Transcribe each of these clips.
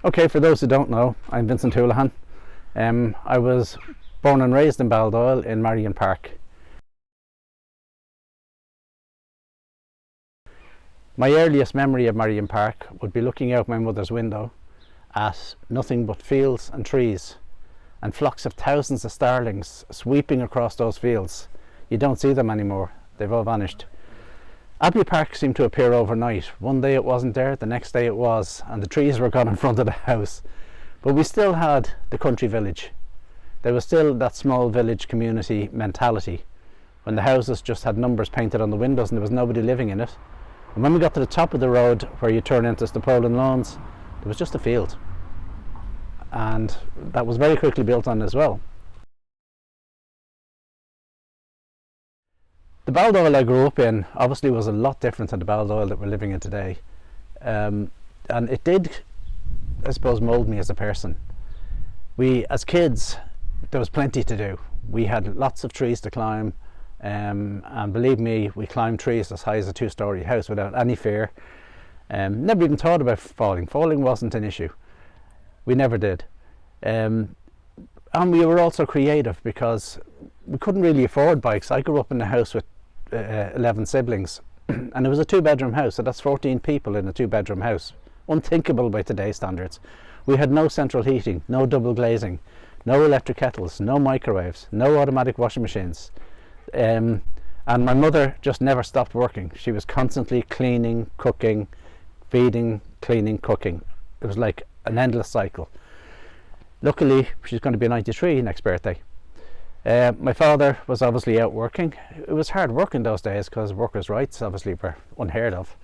Okay, for those who don't know, I'm Vincent Houlihan. I was born and raised in Baldoyle in Marion Park. My earliest memory of Marion Park would be looking out my mother's window at nothing but fields and trees and flocks of thousands of starlings sweeping across those fields. You don't see them anymore, they've all vanished. Abbey Park seemed to appear overnight. One day it wasn't there, the next day it was, and the trees were gone in front of the house. But we still had the country village. There was still that small village community mentality when the houses just had numbers painted on the windows and there was nobody living in it. And when we got to the top of the road where you turn into Stopolan Lawns, there was just a field. And that was very quickly built on as well. The Baldoyle I grew up in obviously was a lot different than the Baldoyle that we're living in today. And it did, I suppose, mould me as a person. As kids, there was plenty to do. We had lots of trees to climb, and believe me, we climbed trees as high as a two-storey house without any fear. Never even thought about falling. Falling wasn't an issue. We never did. And we were also creative because we couldn't really afford bikes. I grew up in a house with 11 siblings and it was a two-bedroom house, so that's 14 people in a two-bedroom house. Unthinkable by today's standards. We had no central heating, no double glazing, no electric kettles, no microwaves, no automatic washing machines, and my mother just never stopped working. She was constantly cleaning, cooking, feeding, cleaning, cooking. It was like an endless cycle. Luckily, she's going to be 93 next birthday. My father was obviously out working. It was hard work in those days because workers' rights obviously were unheard of.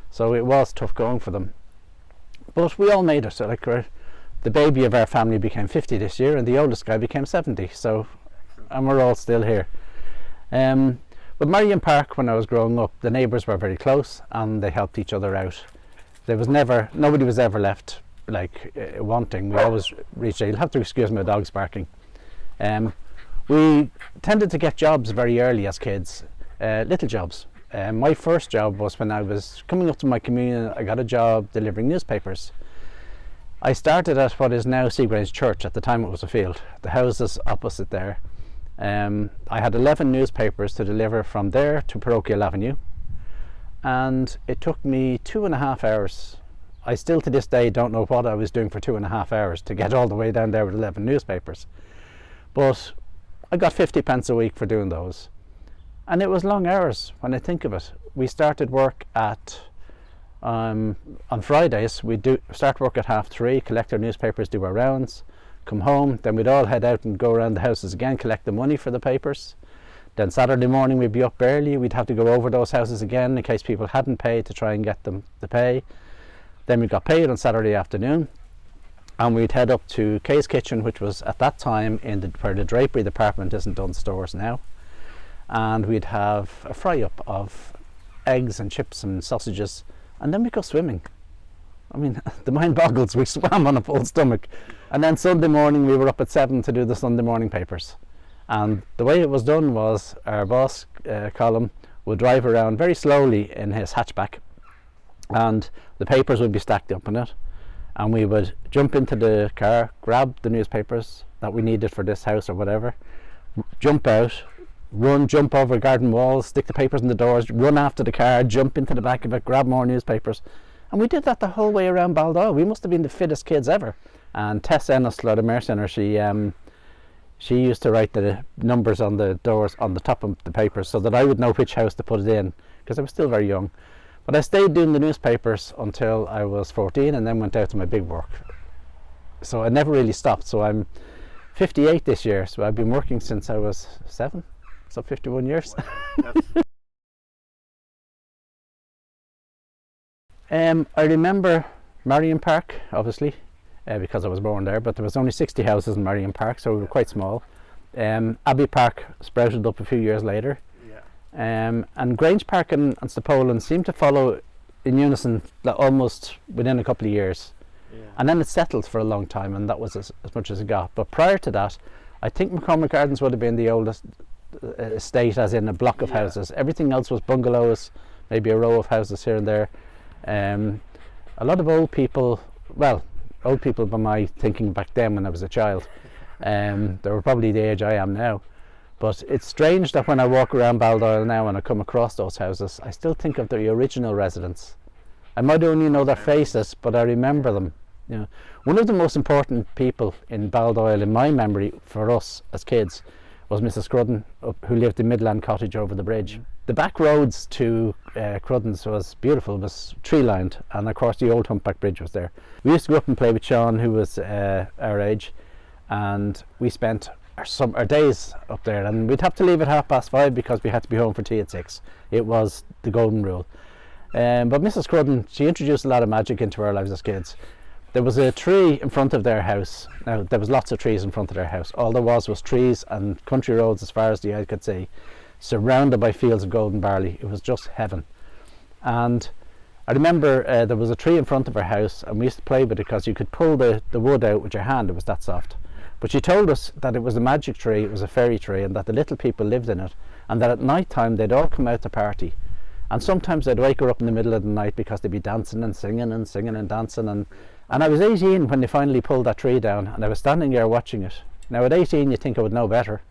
So it was tough going for them. But we all made it. So like the baby of our family became 50 this year and the oldest guy became 70. So, and we're all still here. But Marion Park, when I was growing up, the neighbours were very close and they helped each other out. Nobody was ever left wanting. We always reached out. You'll have to excuse my dog's barking. We tended to get jobs very early as kids, little jobs. My first job was when I was coming up to my communion. I got a job delivering newspapers. I started at what is now Seagrange Church. At the time it was a field. The houses opposite there. I had 11 newspapers to deliver from there to Parochial Avenue, and it took me 2.5 hours. I still to this day don't know what I was doing for 2.5 hours to get all the way down there with 11 newspapers. But I got 50 pence a week for doing those. And it was long hours when I think of it. We started work at, on Fridays, we'd start work at 3:30, collect our newspapers, do our rounds, come home, then we'd all head out and go around the houses again, collect the money for the papers. Then Saturday morning we'd be up early, we'd have to go over those houses again in case people hadn't paid to try and get them to pay. Then we got paid on Saturday afternoon and we'd head up to Kay's Kitchen, which was at that time where the drapery department isn't done stores now, and we'd have a fry up of eggs and chips and sausages, and then we'd go swimming. I mean, the mind boggles. We swam on a full stomach. And then Sunday morning we were up at 7 to do the Sunday morning papers, and the way it was done was our boss, Colin, would drive around very slowly in his hatchback and the papers would be stacked up in it, and we would jump into the car, grab the newspapers that we needed for this house or whatever, jump out, jump over garden walls, stick the papers in the doors, run after the car, jump into the back of it, grab more newspapers. And we did that the whole way around Baldoyle. We must have been the fittest kids ever. And Tess Ennis, the Mayor Centre, she used to write the numbers on the doors on the top of the papers so that I would know which house to put it in, because I was still very young. But I stayed doing the newspapers until I was 14 and then went out to my big work. So I never really stopped. So I'm 58 this year, so I've been working since I was 7, so 51 years. I remember Marion Park, obviously, because I was born there, but there was only 60 houses in Marion Park, so we were quite small. Abbey Park sprouted up a few years later. And Grange Park and Stopolan seemed to follow in unison almost within a couple of years. And then it settled for a long time, and that was as much as it got. But prior to that, I think McCormick Gardens would have been the oldest estate, as in a block of houses. Everything else was bungalows, maybe a row of houses here and there. A lot of old people, well, old people by my thinking back then when I was a child. They were probably the age I am now. But it's strange that when I walk around Baldoyle now and I come across those houses, I still think of the original residents. I might only know their faces, but I remember them. You know, one of the most important people in Baldoyle, in my memory, for us as kids, was Mrs. Crudden, who lived in Midland Cottage over the bridge. The back roads to Crudden's was beautiful, it was tree lined, and of course the old humpback bridge was there. We used to go up and play with Sean, who was our age, and we spent our days up there, and we'd have to leave at 5:30 because we had to be home for tea at 6. It was the golden rule. But Mrs. Crudden, she introduced a lot of magic into our lives as kids. There was a tree in front of their house. Now, there was lots of trees in front of their house. All there was trees and country roads as far as the eye could see, surrounded by fields of golden barley. It was just heaven. And I remember there was a tree in front of our house, and we used to play with it because you could pull the wood out with your hand. It was that soft. But she told us that it was a magic tree, it was a fairy tree, and that the little people lived in it, and that at night time they'd all come out to party. And sometimes they'd wake her up in the middle of the night because they'd be dancing and singing and singing and dancing. And I was 18 when they finally pulled that tree down, and I was standing there watching it. Now at 18 you'd think I would know better,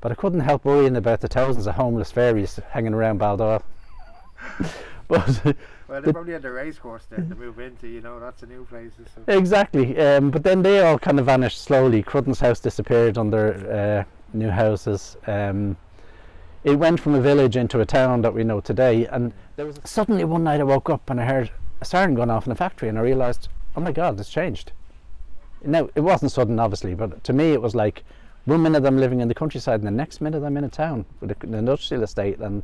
but I couldn't help worrying about the thousands of homeless fairies hanging around Baldoyle. But well, they probably had the race course there to move into, you know, that's a new place. So. Exactly, but then they all kind of vanished slowly. Crudden's house disappeared under new houses. It went from a village into a town that we know today, and there was suddenly one night I woke up and I heard a siren going off in a factory, and I realised, oh my God, it's changed. Now, it wasn't sudden obviously, but to me it was like 1 minute I'm living in the countryside and the next minute I'm in a town with an industrial estate. And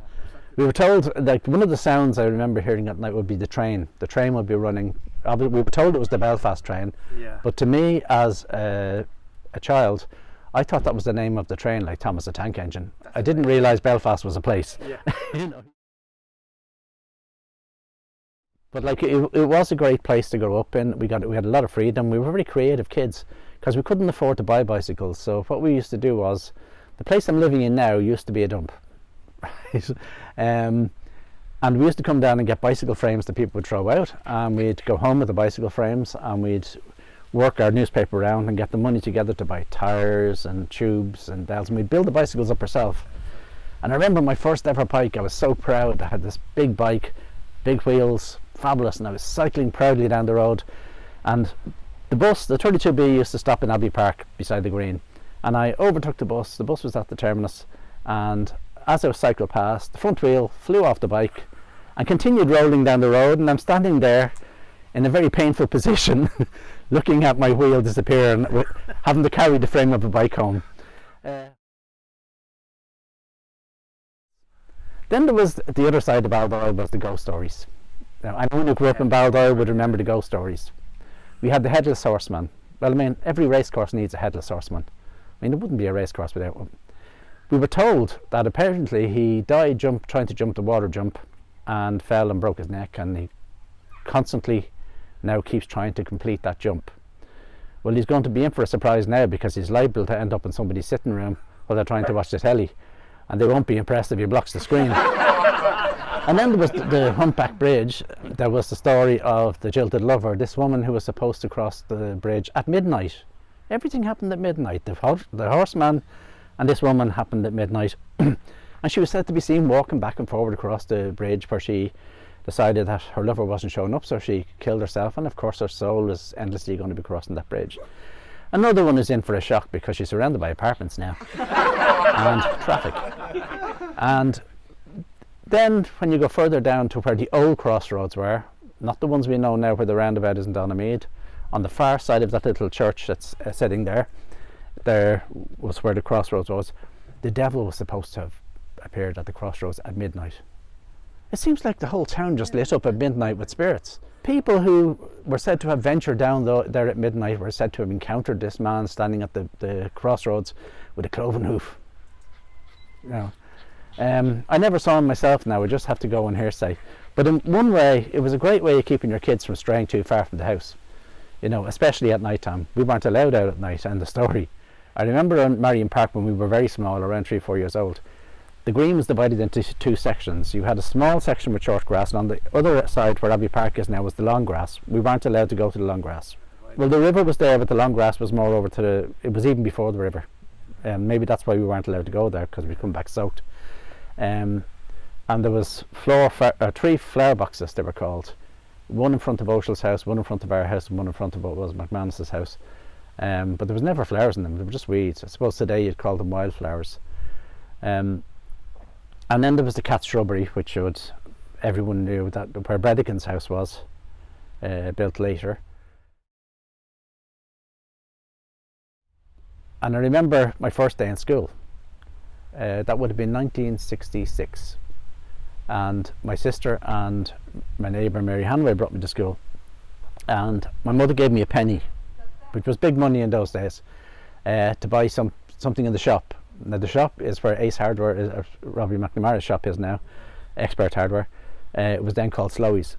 we were told, like, one of the sounds I remember hearing at night would be the train. The train would be running. We were told it was the Belfast train, but to me as a child, I thought that was the name of the train, like Thomas the Tank Engine. I didn't realise Belfast was a place. You know. But like it was a great place to grow up in. We had a lot of freedom. We were very creative kids because we couldn't afford to buy bicycles. So what we used to do was, the place I'm living in now used to be a dump. And we used to come down and get bicycle frames that people would throw out, and we'd go home with the bicycle frames and we'd work our newspaper around and get the money together to buy tyres and tubes and belts, and we'd build the bicycles up ourselves. And I remember my first ever bike, I was so proud. I had this big bike, big wheels, fabulous, and I was cycling proudly down the road, and the bus, the 32B, used to stop in Abbey Park beside the green, and I overtook the bus was at the terminus, and as I cycled past, the front wheel flew off the bike and continued rolling down the road, and I'm standing there in a very painful position looking at my wheel disappear and having to carry the frame of a bike home. Then there was the other side of Baldoyle, was the ghost stories. Now, anyone who grew up in Baldoyle would remember the ghost stories. We had the headless horseman. Well, I mean, every racecourse needs a headless horseman. I mean, there wouldn't be a racecourse without one. We were told that apparently he died trying to jump the water jump and fell and broke his neck, and he constantly now keeps trying to complete that jump. Well, he's going to be in for a surprise now, because he's liable to end up in somebody's sitting room while they're trying to watch the telly, and they won't be impressed if he blocks the screen. And then there was the Humpback Bridge. There was the story of the jilted lover, this woman who was supposed to cross the bridge at midnight. Everything happened at midnight. The horseman and this woman happened at midnight. And she was said to be seen walking back and forward across the bridge, where she decided that her lover wasn't showing up, so she killed herself, and of course her soul is endlessly going to be crossing that bridge. Another one is in for a shock because she's surrounded by apartments now and traffic. And then when you go further down to where the old crossroads were, not the ones we know now where the roundabout is in Donamead, on the far side of that little church that's sitting there was where the crossroads was. The devil was supposed to have appeared at the crossroads at midnight. It seems like the whole town just lit up at midnight with spirits. People who were said to have ventured down there at midnight were said to have encountered this man standing at the crossroads with a cloven hoof. Now, I never saw him myself now, I just have to go on hearsay. But in one way, it was a great way of keeping your kids from straying too far from the house. You know, especially at night time. We weren't allowed out at night, and the story. I remember in Marion Park when we were very small, around 3-4 years old, the green was divided into two sections. You had a small section with short grass, and on the other side where Abbey Park is now was the long grass. We weren't allowed to go to the long grass. Well, the river was there, but the long grass was more over to the. It was even before the river, maybe that's why we weren't allowed to go there, because we'd come back soaked. And there was 3 flower boxes, they were called. One in front of O'Sheill's house, one in front of our house, and one in front of what was McManus's house. But there was never flowers in them; they were just weeds. I suppose today you'd call them wildflowers. And then there was the cat shrubbery, which everyone knew that where Bredigan's house was, built later. And I remember my first day in school. That would have been 1966. And my sister and my neighbour Mary Hanway brought me to school. And my mother gave me a penny, which was big money in those days, to buy something in the shop. Now the shop is where Ace Hardware is, Robbie McNamara's shop is now, Expert Hardware. It was then called Slowey's.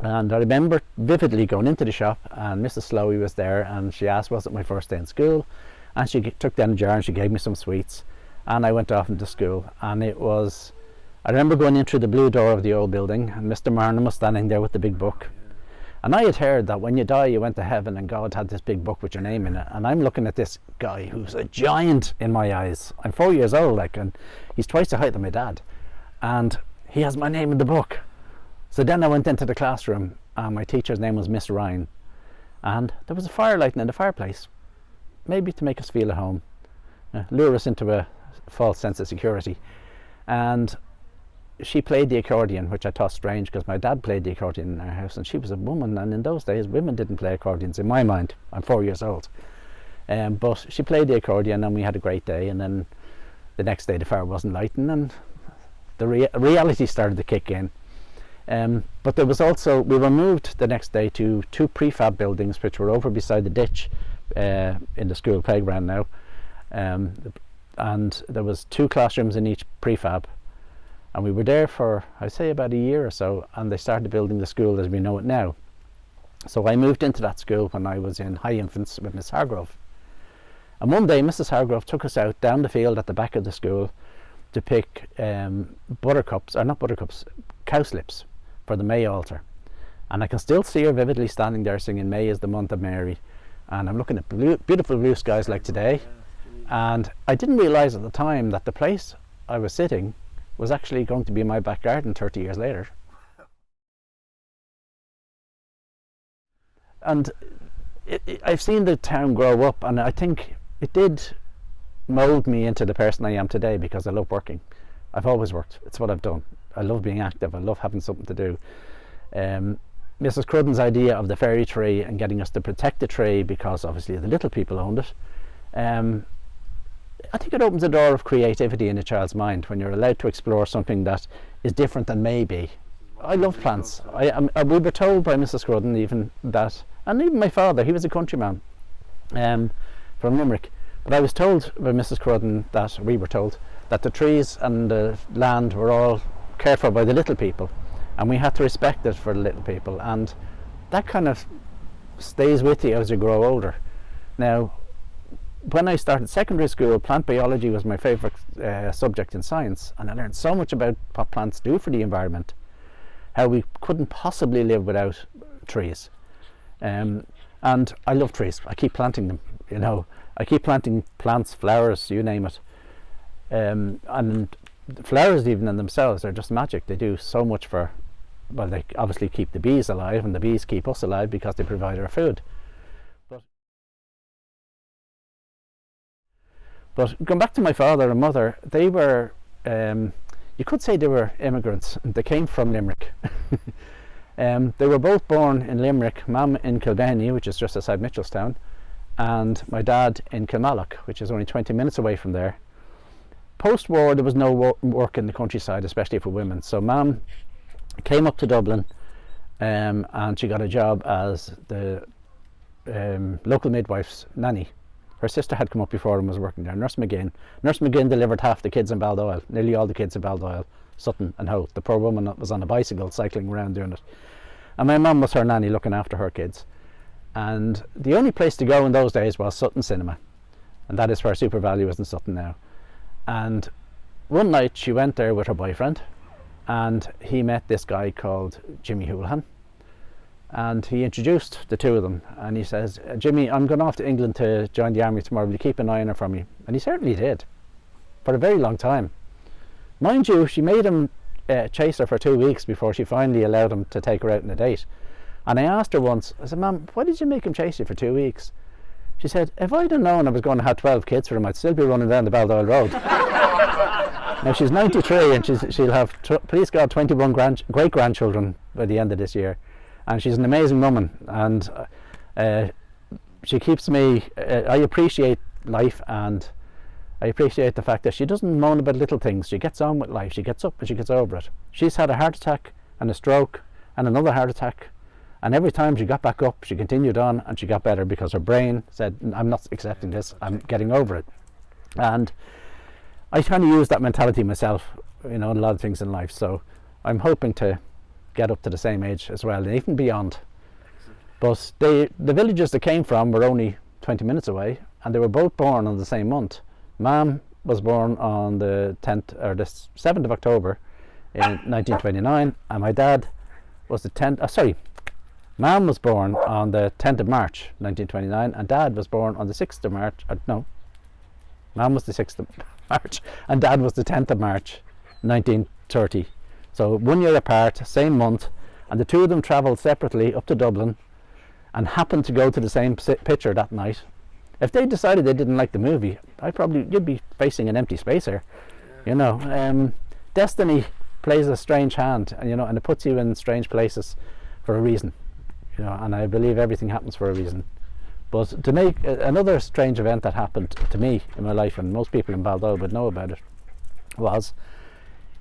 And I remember vividly going into the shop, and Mrs. Slowey was there, and she asked, was it my first day in school? And she took down a jar and she gave me some sweets, and I went off into school. And I remember going in through the blue door of the old building, and Mr. Marnham was standing there with the big book. And I had heard that when you die you went to heaven, and God had this big book with your name in it. And I'm looking at this guy who's a giant in my eyes. I'm 4 years old, and he's twice the height of my dad, and he has my name in the book. So then I went into the classroom, and my teacher's name was Miss Ryan, and there was a fire lighting in the fireplace, maybe to make us feel at home, lure us into a false sense of security. And she played the accordion, which I thought strange, because my dad played the accordion in our house, and she was a woman, and in those days women didn't play accordions in my mind. I'm 4 years old. But she played the accordion, and we had a great day. And then the next day the fire wasn't lighting, and the reality started to kick in. But there was also, we were moved the next day to 2 prefab buildings, which were over beside the ditch in the school playground now. And there was 2 classrooms in each prefab. And we were there for, I'd say, about a year or so, and they started building the school as we know it now. So I moved into that school when I was in high infants with Miss Hargrove. And one day Mrs. Hargrove took us out down the field at the back of the school to pick cowslips for the May altar. And I can still see her vividly standing there singing "May is the month of Mary." And I'm looking at beautiful blue skies like today. And I didn't realise at the time that the place I was sitting was actually going to be my back garden 30 years later. And I've seen the town grow up, and I think it did mould me into the person I am today, because I love working. I've always worked. It's what I've done. I love being active. I love having something to do. Mrs. Crudden's idea of the fairy tree and getting us to protect the tree, because obviously the little people owned it, I think it opens a door of creativity in a child's mind when you're allowed to explore something that is different than maybe. I love plants. We were told by Mrs. Crudden even that, and even my father, he was a countryman from Limerick, but I was told by Mrs. Crudden that, we were told, that the trees and the land were all cared for by the little people, and we had to respect it for the little people, and that kind of stays with you as you grow older. Now, when I started secondary school, plant biology was my favourite subject in science, and I learned so much about what plants do for the environment, how we couldn't possibly live without trees. And I love trees. I keep planting them, you know. I keep planting plants, flowers, you name it. And the flowers even in themselves are just magic. They do so much for, well, they obviously keep the bees alive, and the bees keep us alive because they provide our food. But going back to my father and mother, they were, you could say they were immigrants. They came from Limerick. They were both born in Limerick, Mum in Kilbenny, which is just outside Mitchelstown, and my dad in Kilmallock, which is only 20 minutes away from there. Post-war, there was no work in the countryside, especially for women. So Mum came up to Dublin, and she got a job as the local midwife's nanny. Her sister had come up before and was working there, Nurse McGinn. Nurse McGinn delivered half the kids in Baldoyle, nearly all the kids in Baldoyle, Sutton and Howth. The poor woman was on a bicycle cycling around doing it. And my mum was her nanny looking after her kids. And the only place to go in those days was Sutton Cinema. And that is where Super Value is in Sutton now. And one night she went there with her boyfriend, and he met this guy called Jimmy Houlihan. and he introduced the two of them, and he says, Jimmy, I'm going off to England to join the army tomorrow, will you keep an eye on her for me? And he certainly did, for a very long time. Mind you, she made him chase her for 2 weeks before she finally allowed him to take her out on a date. And I asked her once, I said, Mum, why did you make him chase you for 2 weeks? She said, if I'd have known I was going to have 12 kids for him, I'd still be running down the Baldoyle Road. Now she's 93 and she'll have, please God, 21 great-grandchildren by the end of this year. And she's an amazing woman, and she keeps me, I appreciate life, and I appreciate the fact that she doesn't moan about little things. She gets on with life, she gets up and she gets over it. She's had a heart attack and a stroke and another heart attack, and every time she got back up she continued on and she got better, because her brain said, I'm not accepting this, I'm getting over it. And I kind of use that mentality myself, in a lot of things in life, so I'm hoping to get up to the same age as well, and even beyond. But the villages they came from were only 20 minutes away, and they were both born on the same month. Mum was born on the 10th or the 7th of October in 1929, and my dad was the 10th. Mum was born on the 10th of March 1929, and Dad was born on the 6th of March. No, Mum was the 6th of March, and Dad was the 10th of March 1930. So 1 year apart, same month, and the two of them travelled separately up to Dublin and happened to go to the same picture that night. If they decided they didn't like the movie, you'd be facing an empty space here. Destiny plays a strange hand, and it puts you in strange places for a reason. And I believe everything happens for a reason. But to make another strange event that happened to me in my life, and most people in Baldoyle would know about it, was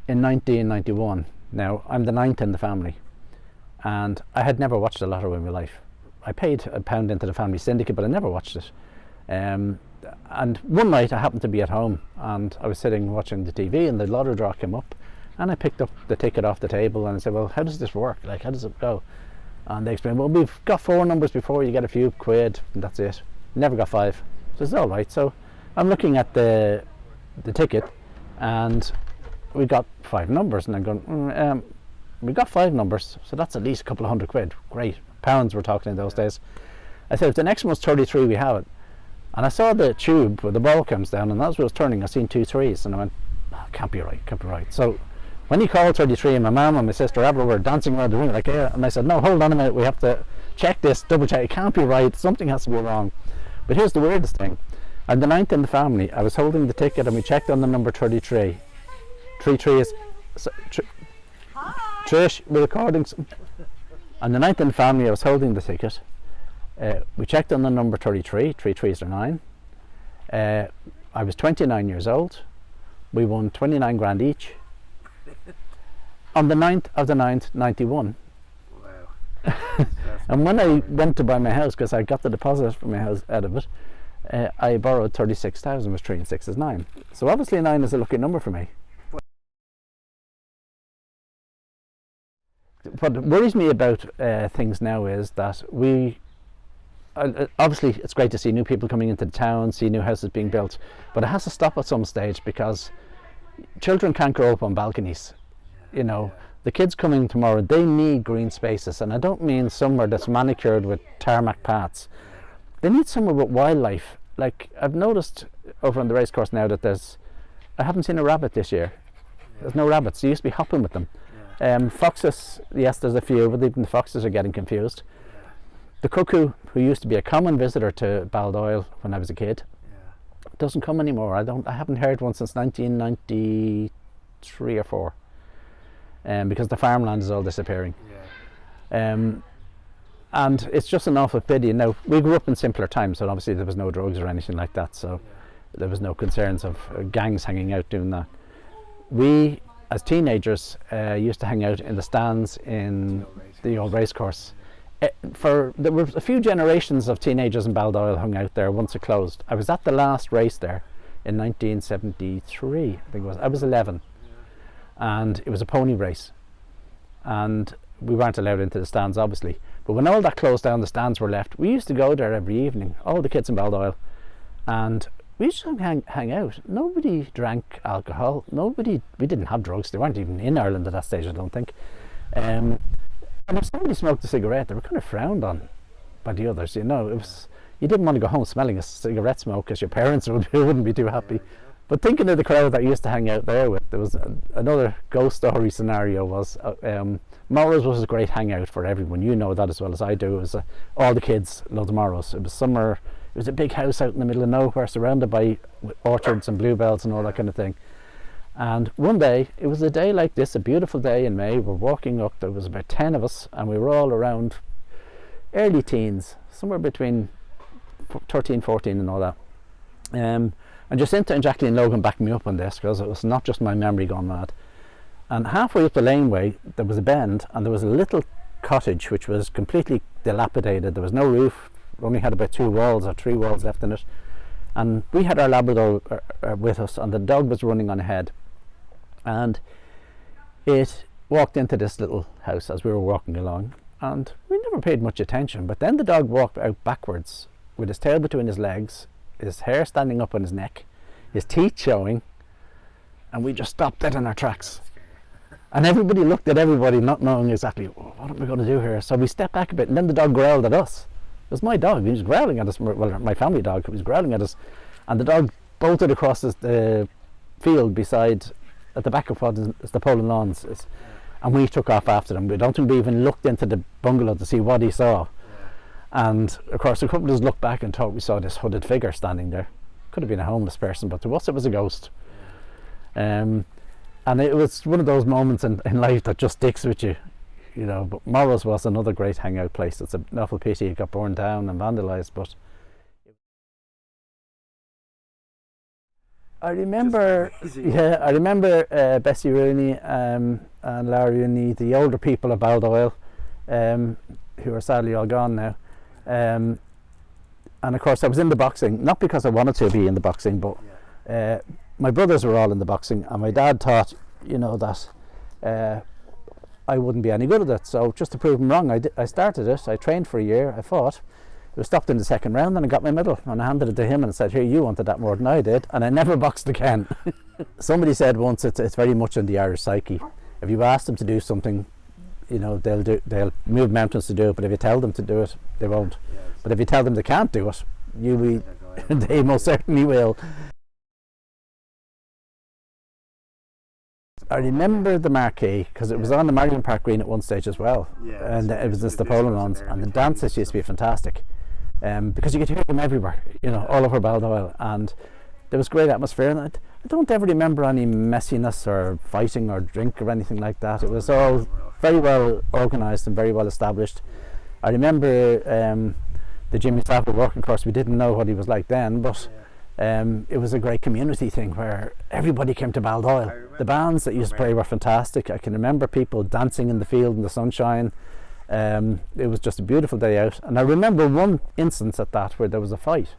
in 1991. Now, I'm the 9th in the family, and I had never watched a lotto in my life. I paid £1 into the family syndicate, but I never watched it. And one night I happened to be at home, and I was sitting watching the TV, and the lotto draw came up, and I picked up the ticket off the table, and I said, well, how does this work? Like, how does it go? And they explained, well, we've got 4 numbers before, you get a few quid, and that's it. Never got 5. So it's all right. So I'm looking at the ticket, and we got 5 numbers, and I'm going, we got 5 numbers, so that's at least a couple of hundred quid. Great. Pounds we're talking in those days. I said, if the next one's 33, we have it. And I saw the tube where the ball comes down, and as I was turning, I seen 2 3s, and I went, can't be right, can't be right. So when he called 33, and my mum and my sister Abra were dancing around the room like, yeah, and I said, no, hold on a minute, we have to check this, double check, it can't be right, something has to be wrong. But here's the weirdest thing. I'm the 9th in the family. I was holding the ticket, and we checked on the number 33. 33 is... Trish, we're recording. I'm the 9th in the family. I was holding the ticket. We checked on the number 33. 3 3s are 9. I was 29 years old. We won 29 grand each. On the 9th of the 9th, 91. Wow. And when I went to buy my house, because I got the deposit for my house out of it, I borrowed 36,000, which 3 and 6 is 9. So obviously 9 is a lucky number for me. What worries me about things now is that obviously it's great to see new people coming into the town, see new houses being built, but it has to stop at some stage, because children can't grow up on balconies. The kids coming tomorrow, they need green spaces, and I don't mean somewhere that's manicured with tarmac paths. They need somewhere with wildlife. Like, I've noticed over on the racecourse now that I haven't seen a rabbit this year. There's no rabbits. You used to be hopping with them. Foxes, yes, there's a few, but even the foxes are getting confused. The cuckoo, who used to be a common visitor to Baldoyle when I was a kid, doesn't come anymore. I haven't heard one since 1993 or 4, because the farmland is all disappearing. And it's just an awful pity. Now, we grew up in simpler times, so obviously there was no drugs or anything like that, so there was no concerns of gangs hanging out doing that. We, as teenagers, used to hang out in the stands in the old racecourse. There were a few generations of teenagers in Baldoyle hung out there once it closed. I was at the last race there in 1973, I think it was. I was 11, and it was a pony race, and we weren't allowed into the stands, obviously. But when all that closed down, the stands were left. We used to go there every evening, all the kids in Baldoyle, and we used to hang out. Nobody drank alcohol. We didn't have drugs. They weren't even in Ireland at that stage, I don't think. And if somebody smoked a cigarette, they were kind of frowned on by the others. You know, it was, you didn't want to go home smelling a cigarette smoke because your parents wouldn't be too happy. But thinking of the crowd that I used to hang out there with, there was another ghost story scenario was Morrow's was a great hangout for everyone. You know that as well as I do. It was all the kids loved Morrow's. It was summer. It was a big house out in the middle of nowhere, surrounded by orchards and bluebells and all that kind of thing. And one day, it was a day like this, a beautiful day in May. We're walking up. There was about 10 of us, and we were all around early teens, somewhere between 13, 14 and all that. And Jacinta and Jacqueline Logan backed me up on this, because it was not just my memory gone mad. And halfway up the laneway, there was a bend, and there was a little cottage which was completely dilapidated. There was no roof, only had about 2 walls or 3 walls left in it. And we had our Labrador with us, and the dog was running on ahead. And it walked into this little house as we were walking along, and we never paid much attention. But then the dog walked out backwards with his tail between his legs, his hair standing up on his neck, his teeth showing, and we just stopped dead in our tracks. And everybody looked at everybody, not knowing exactly what are we going to do here. So we stepped back a bit, and then the dog growled at us. It was my dog. He was growling at us. Well, my family dog. He was growling at us, and the dog bolted across the field beside, at the back of what is the Poland Lawns, and we took off after them. We don't think we even looked into the bungalow to see what he saw. And of course, a couple of us looked back and thought we saw this hooded figure standing there. Could have been a homeless person, but to us it was a ghost. And it was one of those moments in life that just sticks with you, you know. But Morrow's was another great hangout place. It's an awful pity it got burned down and vandalised, but I remember, Bessie Rooney and Larry Rooney, the older people of Baldoyle, who are sadly all gone now. And of course I was in the boxing, not because I wanted to be in the boxing, but my brothers were all in the boxing, and my dad thought, you know, that I wouldn't be any good at it. So just to prove him wrong, I started it. I trained for a year. I fought. It was stopped in the second round, and I got my medal, and I handed it to him and said, here, you wanted that more than I did. And I never boxed again. Somebody said once, it's very much in the Irish psyche. If you ask them to do something, you know, they'll move mountains to do it, but if you tell them to do it, they won't. But if you tell them they can't do it, they most certainly will. I remember the marquee, because it was on the Marion Park Green at one stage as well, and it was the Poland Lawns, and the dances used to be fantastic, because you could hear them everywhere, you know, all over Baldoyle, and there was great atmosphere. And I don't ever remember any messiness or fighting or drink or anything like that. It was all very well organised and very well established. I remember the Jimmy Savile working course. We didn't know what he was like then, but it was a great community thing where everybody came to Baldoyle. The bands that used to play were fantastic. I can remember people dancing in the field in the sunshine. It was just a beautiful day out. And I remember one instance at that where there was a fight.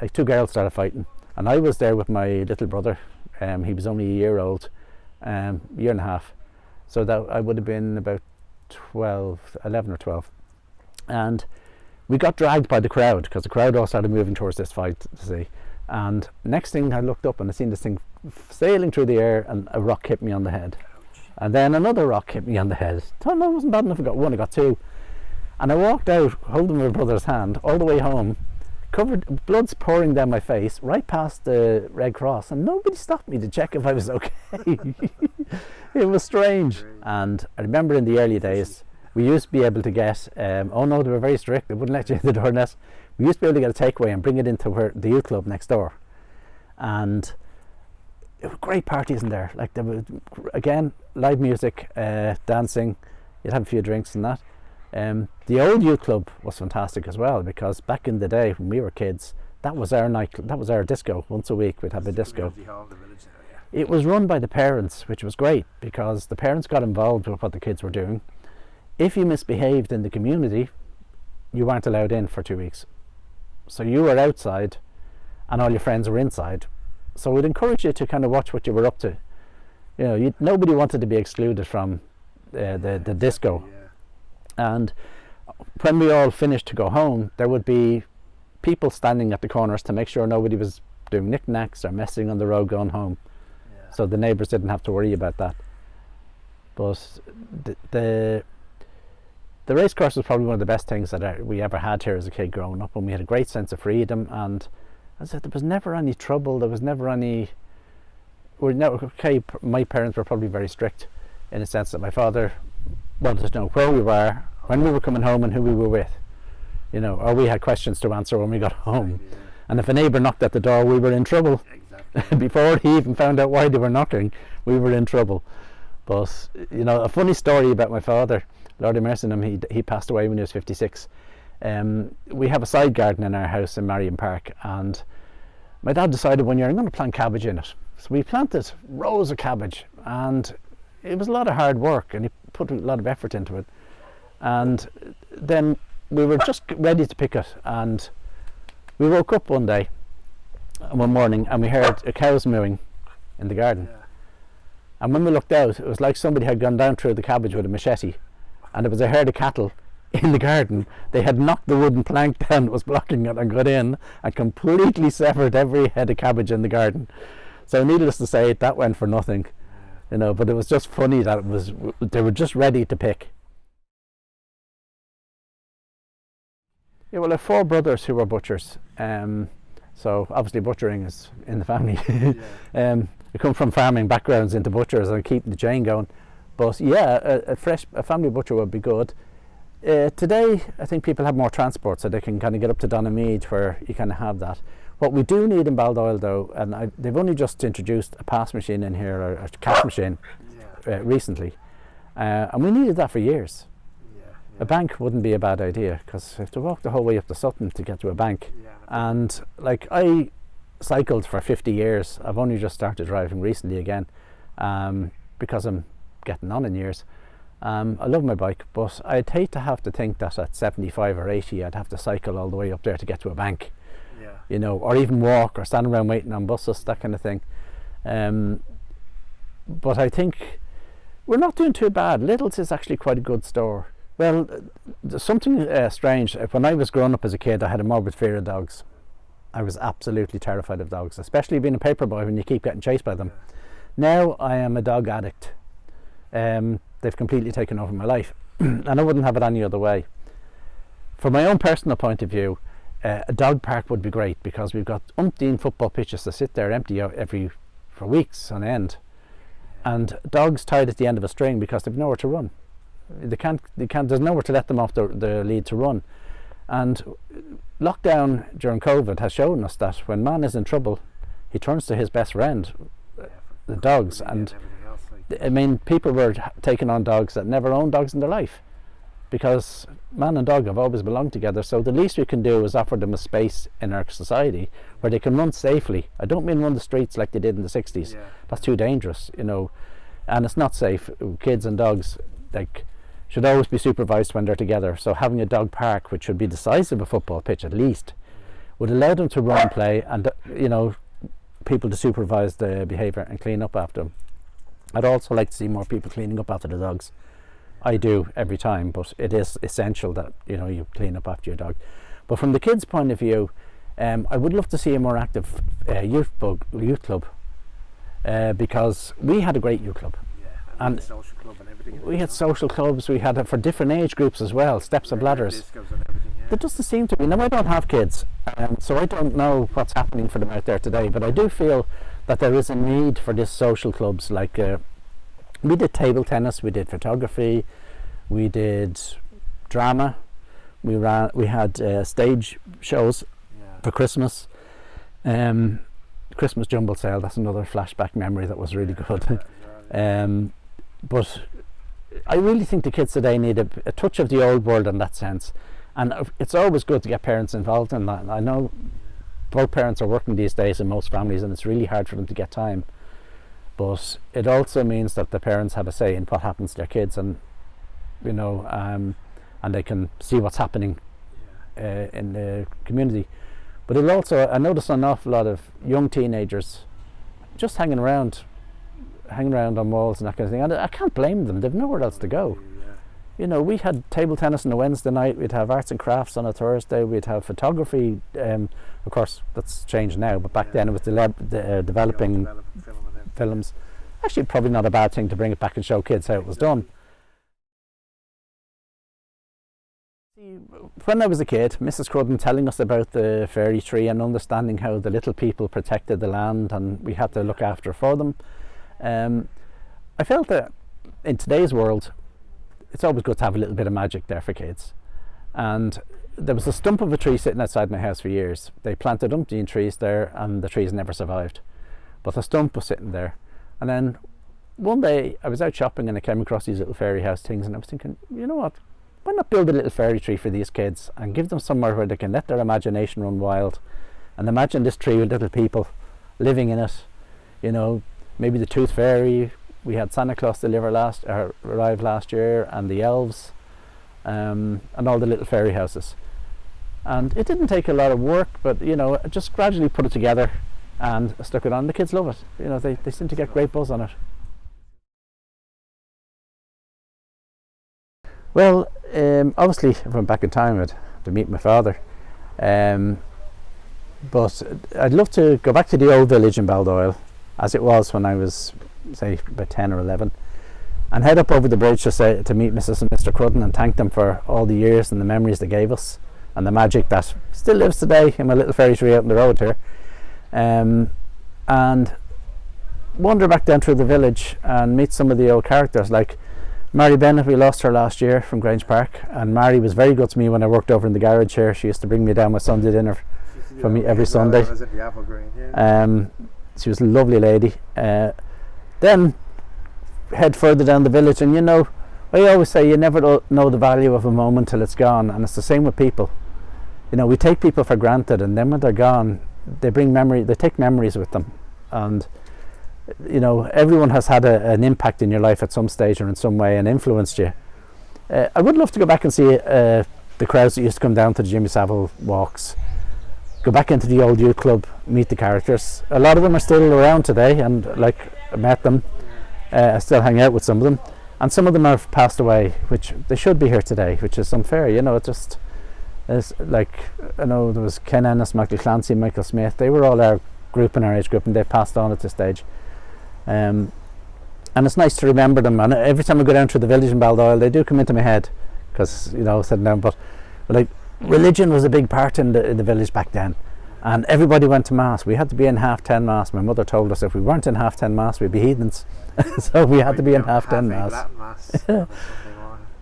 Like 2 girls started fighting, and I was there with my little brother. He was only a year old, year and a half. So that I would have been about 11 or 12. And we got dragged by the crowd, because the crowd all started moving towards this fight to see. And next thing I looked up and I seen this thing sailing through the air, and a rock hit me on the head. And then another rock hit me on the head. Oh no, it wasn't bad enough I got 1, I got 2. And I walked out holding my brother's hand all the way home, covered, blood's pouring down my face, right past the Red Cross, and nobody stopped me to check if I was okay. It was strange. And I remember in the early days, we used to be able to get, oh no, they were very strict, they wouldn't let you in the door net. We used to be able to get a takeaway and bring it into the youth club next door. And it were great parties in there. Like, there was, again, live music, dancing, you'd have a few drinks and that. The old youth club was fantastic as well, because back in the day when we were kids, that was our night, that was our disco. Once a week we'd have a disco. It was run by the parents, which was great, because the parents got involved with what the kids were doing. If you misbehaved in the community, you weren't allowed in for 2 weeks. So you were outside and all your friends were inside. So we'd encourage you to kind of watch what you were up to. You know, nobody wanted to be excluded from the disco. And when we all finished to go home, there would be people standing at the corners to make sure nobody was doing knickknacks or messing on the road going home. So the neighbours didn't have to worry about that. But the race course was probably one of the best things that we ever had here as a kid growing up, and we had a great sense of freedom. And as I said, there was never any trouble. There was never any. My parents were probably very strict in the sense that my father wanted to know where we were, when we were coming home, and who we were with. You know, or we had questions to answer when we got home. Yeah. And if a neighbour knocked at the door, we were in trouble. Exactly. Before he even found out why they were knocking, we were in trouble. But you know, a funny story about my father, Lord have mercy on him, he passed away when he was 56. We have a side garden in our house in Marion Park, and my dad decided one year, I'm going to plant cabbage in it. So we planted rows of cabbage, and it was a lot of hard work, and he put a lot of effort into it. And then we were just ready to pick it, and we woke up one morning, and we heard cows mooing in the garden. Yeah. And when we looked out, it was like somebody had gone down through the cabbage with a machete, and there was a herd of cattle in the garden. They had knocked the wooden plank down that was blocking it and got in and completely severed every head of cabbage in the garden. So needless to say, that went for nothing, you know. But it was just funny that they were just ready to pick. Yeah, well, I have 4 brothers who were butchers, so obviously butchering is in the family. We come from farming backgrounds into butchers and keeping the chain going. But yeah, a family butcher would be good. Today, I think people have more transport, so they can kind of get up to Donamead where you kind of have that. What we do need in Baldoyle, though, and they've only just introduced a pass machine in here, or a cash machine, recently, and we needed that for years. A bank wouldn't be a bad idea, because I have to walk the whole way up to Sutton to get to a bank. And like, I cycled for 50 years. I've only just started driving recently again, because I'm getting on in years. I love my bike, but I'd hate to have to think that at 75 or 80 I'd have to cycle all the way up there to get to a bank. You know, or even walk, or stand around waiting on buses, that kind of thing. But I think we're not doing too bad. Lidl's is actually quite a good store. Well, something strange. When I was growing up as a kid, I had a morbid fear of dogs. I was absolutely terrified of dogs, especially being a paperboy when you keep getting chased by them. Now I am a dog addict. They've completely taken over my life, and I wouldn't have it any other way. From my own personal point of view, a dog park would be great, because we've got umpteen football pitches to sit there empty for weeks on end, and dogs tied at the end of a string because they've nowhere to run. They can't. There's nowhere to let them off the lead to run. And lockdown during COVID has shown us that when man is in trouble, he turns to his best friend, the dogs. And I mean, people were taking on dogs that never owned dogs in their life, because man and dog have always belonged together. So the least we can do is offer them a space in our society where they can run safely. I don't mean run the streets like they did in the 60s. That's too dangerous, you know, and it's not safe. Kids and dogs, like, should always be supervised when they're together. So having a dog park, which should be the size of a football pitch at least, would allow them to run and play, and you know, people to supervise the behaviour and clean up after them. I'd also like to see more people cleaning up after the dogs. I do every time, but it is essential that, you know, you clean up after your dog. But from the kids' point of view, I would love to see a more active youth club, because we had a great youth club. And social club and everything. We had social clubs. We had it for different age groups as well, steps and ladders. There doesn't seem to be. Now, I don't have kids, so I don't know what's happening for them out there today, but I do feel that there is a need for these social clubs. Like, we did table tennis, we did photography, we did drama, we had stage shows for Christmas. Christmas jumble sale, that's another flashback memory that was really good. But I really think the kids today need a touch of the old world in that sense, and it's always good to get parents involved in that. I know both parents are working these days in most families, and it's really hard for them to get time, but it also means that the parents have a say in what happens to their kids, and you know, and they can see what's happening in the community. But it'll also, I notice an awful lot of young teenagers just hanging around on walls and that kind of thing, and I can't blame them. They've nowhere else to go. You know, we had table tennis on a Wednesday night, we'd have arts and crafts on a Thursday, we'd have photography. Of course that's changed now, but back then it was developing films. Actually, probably not a bad thing to bring it back and show kids how it was done. When I was a kid, Mrs. Crudden telling us about the fairy tree and understanding how the little people protected the land and we had to look after for them. I felt that in today's world, it's always good to have a little bit of magic there for kids. And there was a stump of a tree sitting outside my house for years. They planted umpteen trees there and the trees never survived. But the stump was sitting there. And then one day I was out shopping and I came across these little fairy house things and I was thinking, you know what? Why not build a little fairy tree for these kids and give them somewhere where they can let their imagination run wild and imagine this tree with little people living in it. You know, maybe the Tooth Fairy. We had Santa Claus arrive last year, and the elves, and all the little fairy houses. And it didn't take a lot of work, but you know, just gradually put it together and stuck it on. The kids love it. You know, they seem to get great buzz on it. Well, obviously, if I went back in time, I'd have to meet my father. But I'd love to go back to the old village in Baldoyle, as it was when I was, say, about 10 or 11, and head up over the bridge to meet Mrs. and Mr. Crudden and thank them for all the years and the memories they gave us, and the magic that still lives today in my little fairy tree out on the road here. And wander back down through the village and meet some of the old characters, like Mary Bennett. We lost her last year from Grange Park, and Mary was very good to me when I worked over in the garage here. She used to bring me down my Sunday dinner for me every Sunday. She was a lovely lady. Then head further down the village, and you know, I always say you never know the value of a moment till it's gone, and it's the same with people. You know, we take people for granted, and then when they're gone, they take memories with them. And you know, everyone has had an impact in your life at some stage or in some way and influenced you. I would love to go back and see the crowds that used to come down to the Jimmy Savile walks, go back into the old youth club, meet the characters. A lot of them are still around today, and like I met them, I still hang out with some of them, and some of them have passed away, which they should be here today, which is unfair. You know, it just is like, I know there was Ken Ennis, Michael Clancy, Michael Smith. They were all our group in our age group, and they've passed on at this stage. And it's nice to remember them, and every time I go down through the village in Baldoyle, they do come into my head, because, you know, sitting down, but like, religion was a big part in the village back then, and everybody went to mass. We had to be in 10:30 mass. My mother told us if we weren't in 10:30 mass we'd be heathens. So we had to be in 10:30 mass.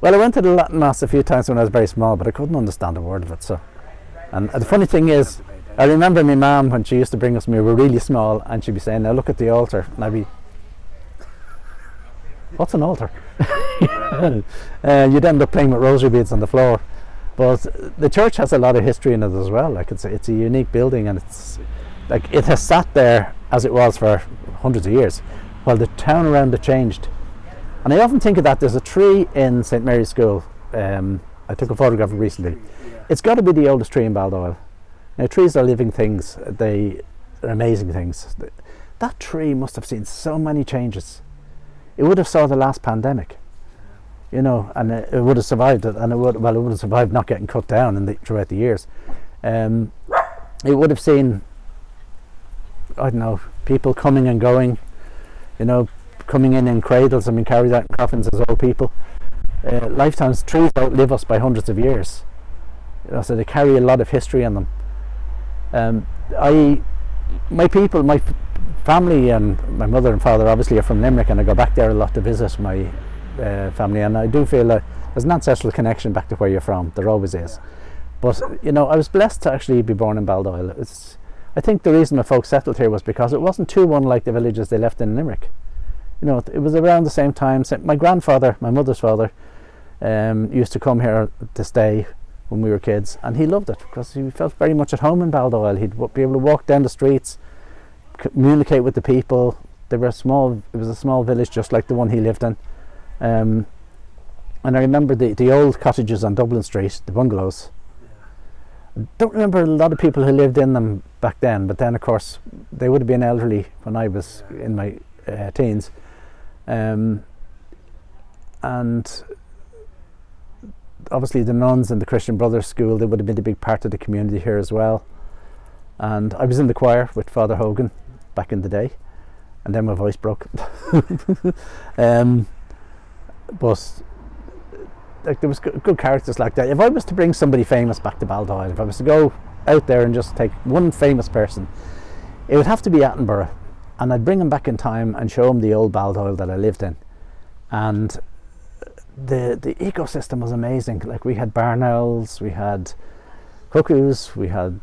Well, I went to the Latin mass a few times when I was very small, but I couldn't understand a word of it. So, and the funny thing is, I remember my mum when she used to bring us when we were really small, and she'd be saying, now look at the altar, and I'd be, what's an altar? You'd end up playing with rosary beads on the floor. But the church has a lot of history in it as well. Like, it's a unique building, and it's like, it has sat there as it was for hundreds of years while the town around it changed. And I often think of that. There's a tree in St. Mary's School. I took a photograph of it recently. It's got to be the oldest tree in Baldoyle. Now, trees are living things. They are amazing things. That tree must have seen so many changes. It would have saw the last pandemic, you know, and it would have survived it, and it would have survived not getting cut down throughout the years. It would have seen, I don't know, people coming and going, you know, coming in cradles and being carried out in coffins as old people. Lifetimes. Trees outlive us by hundreds of years, you know, so they carry a lot of history in them. My family and my mother and father obviously are from Limerick, and I go back there a lot to visit my family, and I do feel like there's an ancestral connection back to where you're from. There always is. But you know, I was blessed to actually be born in Baldoyle. I think the reason my folks settled here was because it wasn't too unlike the villages they left in Limerick. You know, it was around the same time. My grandfather, my mother's father, used to come here to stay when we were kids, and he loved it because he felt very much at home in Baldoyle. He'd be able to walk down the streets, communicate with the people. It was a small village just like the one he lived in. And I remember the old cottages on Dublin Street, the bungalows. I don't remember a lot of people who lived in them back then, but then of course they would have been elderly when I was in my teens. And obviously the nuns and the Christian Brothers School, they would have been a big part of the community here as well. And I was in the choir with Father Hogan back in the day, and then my voice broke. But like there was good characters like that. If I was to bring somebody famous back to Baldoyle, if I was to go out there and just take one famous person, it would have to be Attenborough, and I'd bring him back in time and show him the old Baldoyle that I lived in. And the ecosystem was amazing. Like, we had barn owls, we had cuckoos, we had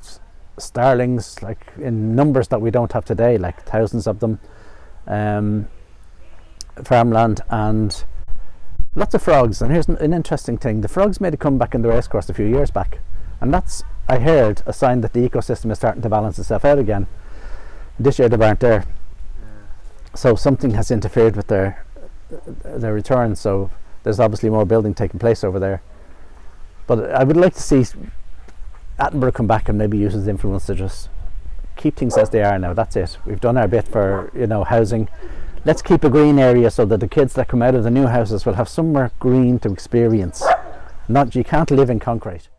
starlings, like in numbers that we don't have today, like thousands of them, farmland, and lots of frogs. And here's an interesting thing: the frogs made a comeback in the racecourse a few years back, and that's, I heard, a sign that the ecosystem is starting to balance itself out again. This year they weren't there, so something has interfered with their return, so there's obviously more building taking place over there. But I would like to see Attenborough come back and maybe use his influence to just keep things as they are now. That's it. We've done our bit for, you know, housing. Let's keep a green area so that the kids that come out of the new houses will have somewhere green to experience. Not, you can't live in concrete.